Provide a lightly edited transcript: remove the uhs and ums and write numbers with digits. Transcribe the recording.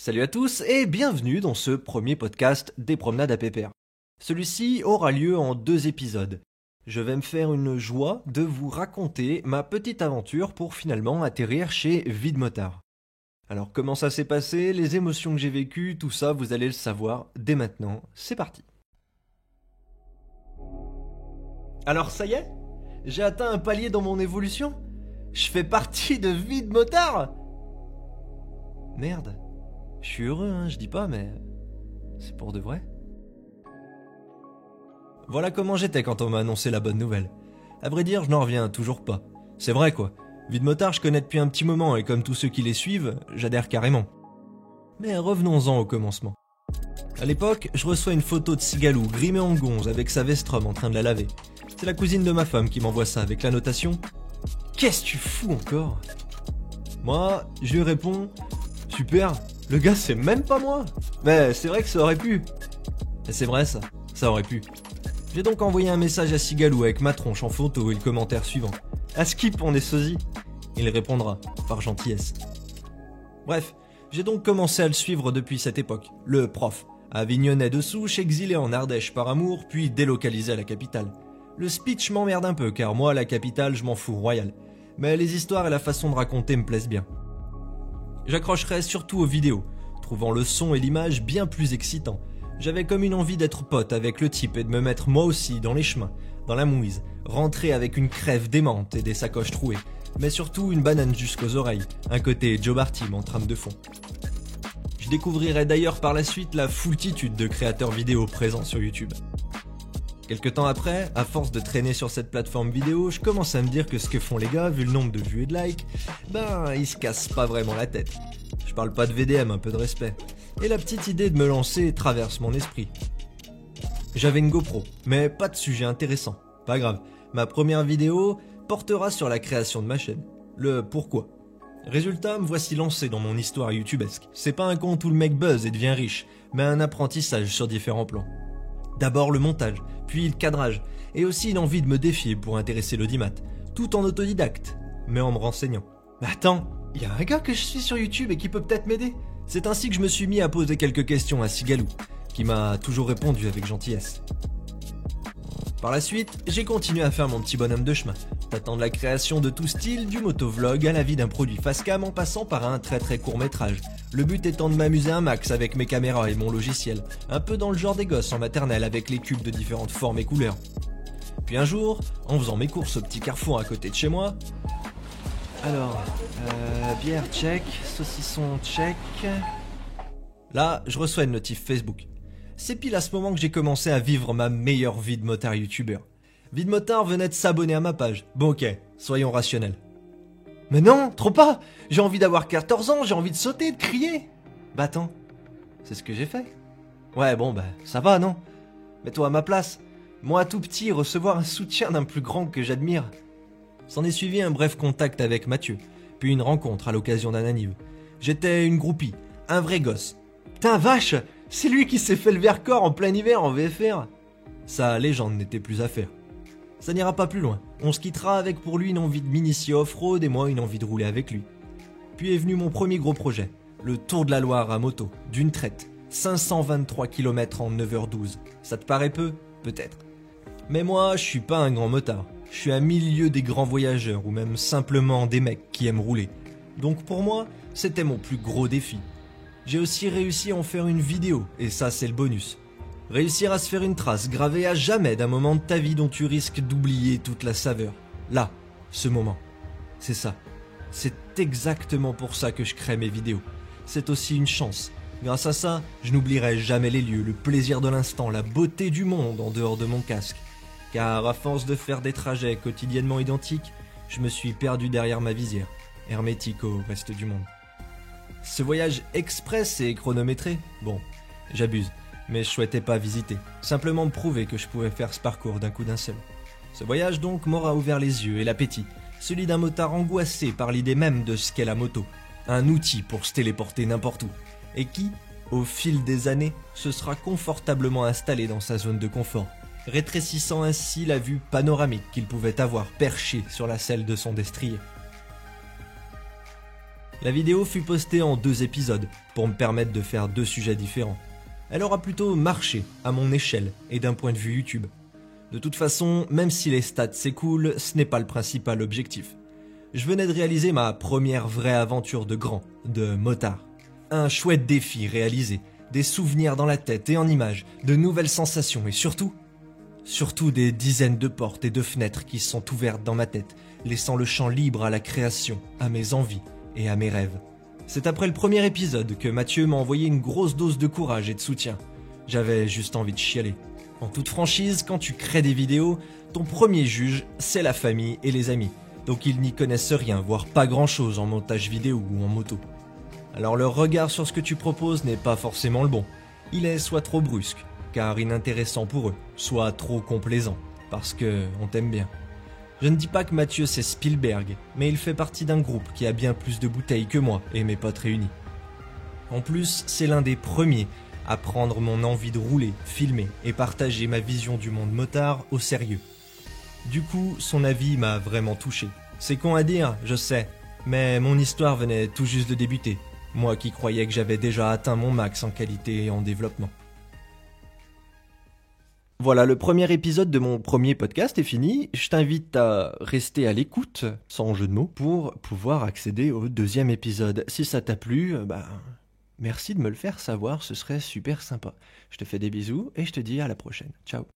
Salut à tous et bienvenue dans ce premier podcast des promenades à pépère. Celui-ci aura lieu en 2 épisodes. Je vais me faire une joie de vous raconter ma petite aventure pour finalement atterrir chez Videmotard. Alors comment ça s'est passé, les émotions que j'ai vécues, tout ça vous allez le savoir dès maintenant, c'est parti. Alors ça y est, j'ai atteint un palier dans mon évolution. Je fais partie de Videmotard. Merde. Je suis heureux, je dis pas, mais c'est pour de vrai. Voilà comment j'étais quand on m'a annoncé la bonne nouvelle. À vrai dire, je n'en reviens toujours pas. C'est vrai quoi. Videmotard, je connais depuis un petit moment et comme tous ceux qui les suivent, j'adhère carrément. Mais revenons-en au commencement. À l'époque, je reçois une photo de Sigalou grimé en gonze avec sa Vestrom en train de la laver. C'est la cousine de ma femme qui m'envoie ça avec la notation « Qu'est-ce que tu fous encore ?» Moi, je lui réponds « Super !» Le gars, c'est même pas moi. Mais c'est vrai que ça aurait pu. Et c'est vrai ça aurait pu. J'ai donc envoyé un message à Sigalou avec ma tronche en photo et le commentaire suivant. À skip, on est sosie. Il répondra, par gentillesse. Bref, j'ai donc commencé à le suivre depuis cette époque. Le prof, avignonnais de souche, exilé en Ardèche par amour, puis délocalisé à la capitale. Le speech m'emmerde un peu, car moi, la capitale, je m'en fous royal. Mais les histoires et la façon de raconter me plaisent bien. J'accrocherais surtout aux vidéos, trouvant le son et l'image bien plus excitants. J'avais comme une envie d'être pote avec le type et de me mettre moi aussi dans les chemins, dans la mouise, rentrer avec une crève démente et des sacoches trouées, mais surtout une banane jusqu'aux oreilles, un côté Joe Bartim en trame de fond. Je découvrirai d'ailleurs par la suite la foultitude de créateurs vidéo présents sur YouTube. Quelque temps après, à force de traîner sur cette plateforme vidéo, je commence à me dire que ce que font les gars, vu le nombre de vues et de likes, ils se cassent pas vraiment la tête. Je parle pas de VDM, un peu de respect. Et la petite idée de me lancer traverse mon esprit. J'avais une GoPro, mais pas de sujet intéressant. Pas grave, ma première vidéo portera sur la création de ma chaîne. Le pourquoi. Résultat, me voici lancé dans mon histoire youtubesque. C'est pas un compte où le mec buzz et devient riche, mais un apprentissage sur différents plans. D'abord le montage, puis le cadrage, et aussi une envie de me défier pour intéresser l'audimat, tout en autodidacte, mais en me renseignant. Mais attends, il y a un gars que je suis sur YouTube et qui peut peut-être m'aider. C'est ainsi que je me suis mis à poser quelques questions à Sigalou, qui m'a toujours répondu avec gentillesse. Par la suite, j'ai continué à faire mon petit bonhomme de chemin, tâtant de la création de tout style, du motovlog à la vie d'un produit facecam en passant par un très court métrage. Le but étant de m'amuser un max avec mes caméras et mon logiciel, un peu dans le genre des gosses en maternelle avec les cubes de différentes formes et couleurs. Puis un jour, en faisant mes courses au petit carrefour à côté de chez moi... Alors, bière check, saucisson check... Là, je reçois une notif Facebook. C'est pile à ce moment que j'ai commencé à vivre ma meilleure vie de motard youtubeur. Videmotard venait de s'abonner à ma page. Bon ok, soyons rationnels. Mais non, trop pas. J'ai envie d'avoir 14 ans, j'ai envie de sauter, de crier. Bah attends, c'est ce que j'ai fait. Ouais bon ça va non. Mets-toi à ma place. Moi tout petit, recevoir un soutien d'un plus grand que j'admire. S'en est suivi un bref contact avec Mathieu, puis une rencontre à l'occasion d'un anniv. J'étais une groupie, un vrai gosse. Putain vache, c'est lui qui s'est fait le Vercors en plein hiver en VFR. Sa légende n'était plus à faire. Ça n'ira pas plus loin. On se quittera avec pour lui une envie de m'initier off-road et moi une envie de rouler avec lui. Puis est venu mon premier gros projet, le Tour de la Loire à moto, d'une traite. 523 km en 9h12. Ça te paraît peu ? Peut-être. Mais moi, je suis pas un grand motard. Je suis un milieu des grands voyageurs ou même simplement des mecs qui aiment rouler. Donc pour moi, c'était mon plus gros défi. J'ai aussi réussi à en faire une vidéo, et ça c'est le bonus. Réussir à se faire une trace gravée à jamais d'un moment de ta vie dont tu risques d'oublier toute la saveur. Là, ce moment. C'est ça. C'est exactement pour ça que je crée mes vidéos. C'est aussi une chance. Grâce à ça, je n'oublierai jamais les lieux, le plaisir de l'instant, la beauté du monde en dehors de mon casque. Car à force de faire des trajets quotidiennement identiques, je me suis perdu derrière ma visière, hermétique au reste du monde. Ce voyage express et chronométré, bon, j'abuse. Mais je souhaitais pas visiter, simplement me prouver que je pouvais faire ce parcours d'un coup d'un seul. Ce voyage donc m'aura ouvert les yeux et l'appétit, celui d'un motard angoissé par l'idée même de ce qu'est la moto, un outil pour se téléporter n'importe où, et qui, au fil des années, se sera confortablement installé dans sa zone de confort, rétrécissant ainsi la vue panoramique qu'il pouvait avoir perchée sur la selle de son destrier. La vidéo fut postée en 2 épisodes pour me permettre de faire 2 sujets différents. Elle aura plutôt marché à mon échelle et d'un point de vue YouTube. De toute façon, même si les stats s'écoulent, ce n'est pas le principal objectif. Je venais de réaliser ma première vraie aventure de grand, de motard. Un chouette défi réalisé, des souvenirs dans la tête et en images, de nouvelles sensations et surtout des dizaines de portes et de fenêtres qui sont ouvertes dans ma tête, laissant le champ libre à la création, à mes envies et à mes rêves. C'est après le premier épisode que Mathieu m'a envoyé une grosse dose de courage et de soutien. J'avais juste envie de chialer. En toute franchise, quand tu crées des vidéos, ton premier juge, c'est la famille et les amis. Donc ils n'y connaissent rien, voire pas grand chose en montage vidéo ou en moto. Alors leur regard sur ce que tu proposes n'est pas forcément le bon. Il est soit trop brusque, car inintéressant pour eux, soit trop complaisant, parce que on t'aime bien. Je ne dis pas que Mathieu c'est Spielberg, mais il fait partie d'un groupe qui a bien plus de bouteilles que moi et mes potes réunis. En plus, c'est l'un des premiers à prendre mon envie de rouler, filmer et partager ma vision du monde motard au sérieux. Du coup, son avis m'a vraiment touché. C'est con à dire, je sais, mais mon histoire venait tout juste de débuter, moi qui croyais que j'avais déjà atteint mon max en qualité et en développement. Voilà, le premier épisode de mon premier podcast est fini. Je t'invite à rester à l'écoute, sans jeu de mots, pour pouvoir accéder au 2e épisode. Si ça t'a plu, merci de me le faire savoir, ce serait super sympa. Je te fais des bisous et je te dis à la prochaine. Ciao.